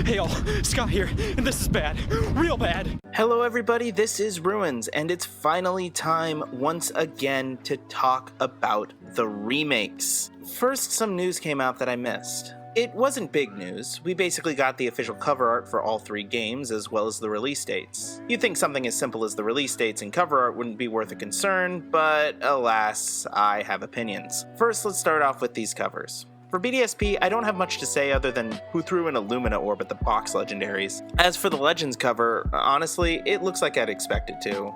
Hey all, Scott here, and this is bad. Real bad. Hello everybody, this is Ruins, and it's finally time once again to talk about the remakes. First, some news came out that I missed. It wasn't big news. We basically got the official cover art for all three games, as well as the release dates. You'd think something as simple as the release dates and cover art wouldn't be worth a concern, but alas, I have opinions. First, let's start off with these covers. For BDSP, I don't have much to say other than who threw in a Lumina orb at the box legendaries. As for the Legends cover, honestly, it looks like I'd expect it to.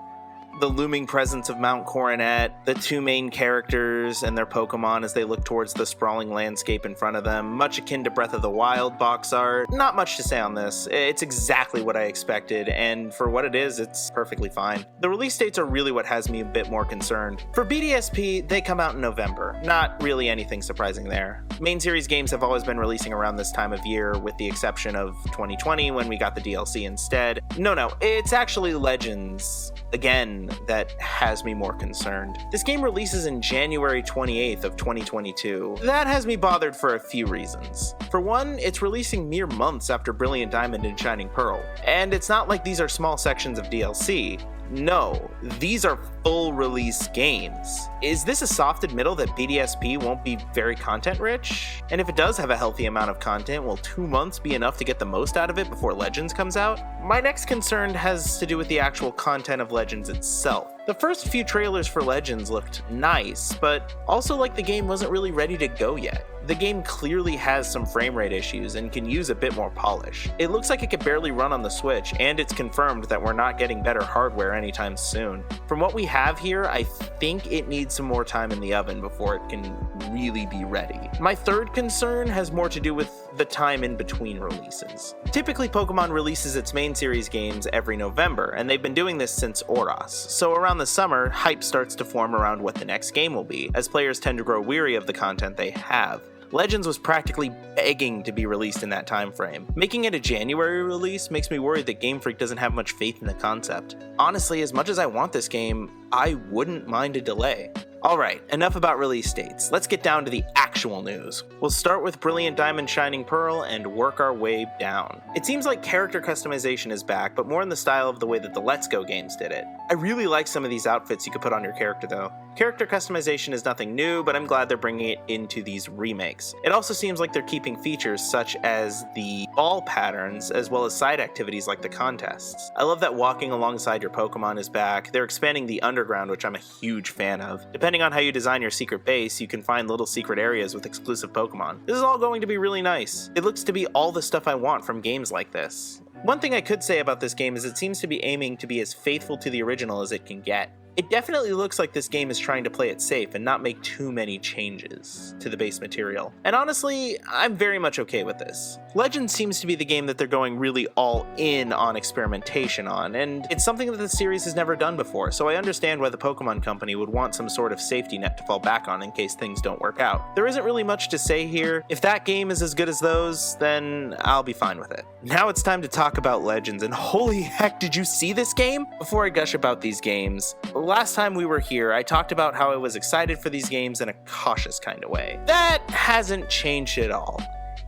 The looming presence of Mount Coronet, the two main characters and their Pokemon as they look towards the sprawling landscape in front of them, much akin to Breath of the Wild box art. Not much to say on this. It's exactly what I expected, and for what it is, it's perfectly fine. The release dates are really what has me a bit more concerned. For BDSP, they come out in November. Not really anything surprising there. Main series games have always been releasing around this time of year, with the exception of 2020 when we got the DLC instead. No, it's actually Legends, again, that has me more concerned. This game releases in January 28th of 2022. That has me bothered for a few reasons. For one, it's releasing mere months after Brilliant Diamond and Shining Pearl. And it's not like these are small sections of DLC. No, these are full release games. Is this a soft admittal that BDSP won't be very content rich? And if it does have a healthy amount of content, will 2 months be enough to get the most out of it before Legends comes out? My next concern has to do with the actual content of Legends itself. The first few trailers for Legends looked nice, but also like the game wasn't really ready to go yet. The game clearly has some frame rate issues and can use a bit more polish. It looks like it could barely run on the Switch, and it's confirmed that we're not getting better hardware anytime soon. From what we have here, I think it needs some more time in the oven before it can really be ready. My third concern has more to do with the time in between releases. Typically, Pokemon releases its main series games every November, and they've been doing this since Oros. So around the summer, hype starts to form around what the next game will be, as players tend to grow weary of the content they have. Legends was practically begging to be released in that time frame. Making it a January release makes me worried that Game Freak doesn't have much faith in the concept. Honestly, as much as I want this game, I wouldn't mind a delay. Alright, enough about release dates. Let's get down to the actual news. We'll start with Brilliant Diamond Shining Pearl and work our way down. It seems like character customization is back, but more in the style of the way that the Let's Go games did it. I really like some of these outfits you could put on your character though. Character customization is nothing new, but I'm glad they're bringing it into these remakes. It also seems like they're keeping features such as the ball patterns, as well as side activities like the contests. I love that walking alongside your Pokemon is back. They're expanding the underground, which I'm a huge fan of. Depending on how you design your secret base, you can find little secret areas with exclusive Pokemon. This is all going to be really nice. It looks to be all the stuff I want from games like this. One thing I could say about this game is it seems to be aiming to be as faithful to the original as it can get. It definitely looks like this game is trying to play it safe and not make too many changes to the base material. And honestly, I'm very much okay with this. Legends seems to be the game that they're going really all in on experimentation on, and it's something that the series has never done before, so I understand why the Pokemon Company would want some sort of safety net to fall back on in case things don't work out. There isn't really much to say here. If that game is as good as those, then I'll be fine with it. Now it's time to talk about Legends, and holy heck, did you see this game? Before I gush about these games, last time we were here, I talked about how I was excited for these games in a cautious kind of way. That hasn't changed at all.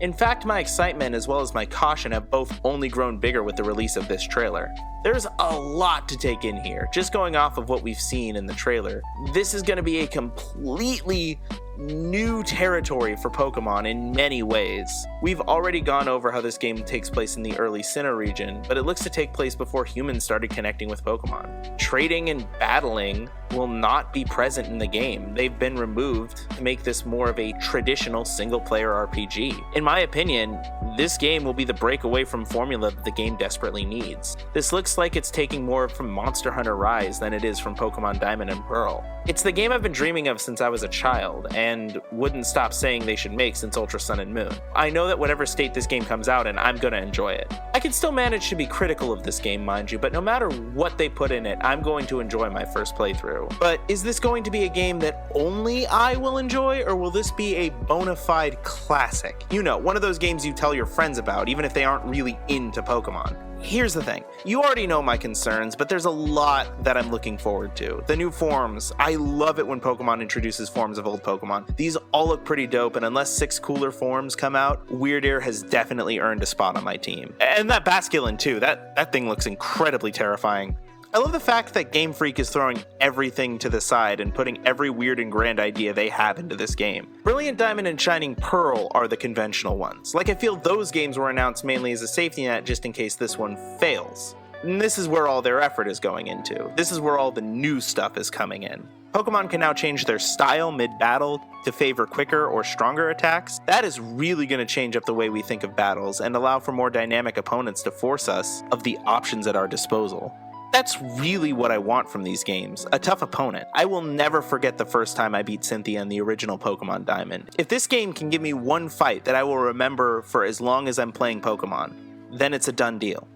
In fact, my excitement as well as my caution have both only grown bigger with the release of this trailer. There's a lot to take in here, just going off of what we've seen in the trailer. This is going to be a completely new territory for Pokemon in many ways. We've already gone over how this game takes place in the early Sinnoh region, but it looks to take place before humans started connecting with Pokemon. Trading and battling will not be present in the game. They've been removed to make this more of a traditional single-player RPG. In my opinion, this game will be the breakaway from formula that the game desperately needs. This looks like it's taking more from Monster Hunter Rise than it is from Pokemon Diamond and Pearl. It's the game I've been dreaming of since I was a child, and wouldn't stop saying they should make since Ultra Sun and Moon. I know that whatever state this game comes out in, I'm gonna enjoy it. I can still manage to be critical of this game, mind you, but no matter what they put in it, I'm going to enjoy my first playthrough. But is this going to be a game that only I will enjoy, or will this be a bona fide classic? You know, one of those games you tell tell your friends about, even if they aren't really into Pokemon. Here's the thing, you already know my concerns, but there's a lot that I'm looking forward to. The new forms, I love it when Pokemon introduces forms of old Pokemon. These all look pretty dope, and unless 6 cooler forms come out, Weirdeer has definitely earned a spot on my team. And that Basculin too, that thing looks incredibly terrifying. I love the fact that Game Freak is throwing everything to the side and putting every weird and grand idea they have into this game. Brilliant Diamond and Shining Pearl are the conventional ones. Like, I feel those games were announced mainly as a safety net just in case this one fails. And this is where all their effort is going into. This is where all the new stuff is coming in. Pokemon can now change their style mid-battle to favor quicker or stronger attacks. That is really going to change up the way we think of battles and allow for more dynamic opponents to force us of the options at our disposal. That's really what I want from these games, a tough opponent. I will never forget the first time I beat Cynthia in the original Pokemon Diamond. If this game can give me one fight that I will remember for as long as I'm playing Pokemon, then it's a done deal.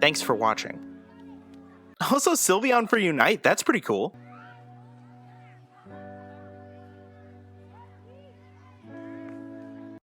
Thanks for watching. Also, Sylveon for Unite, that's pretty cool.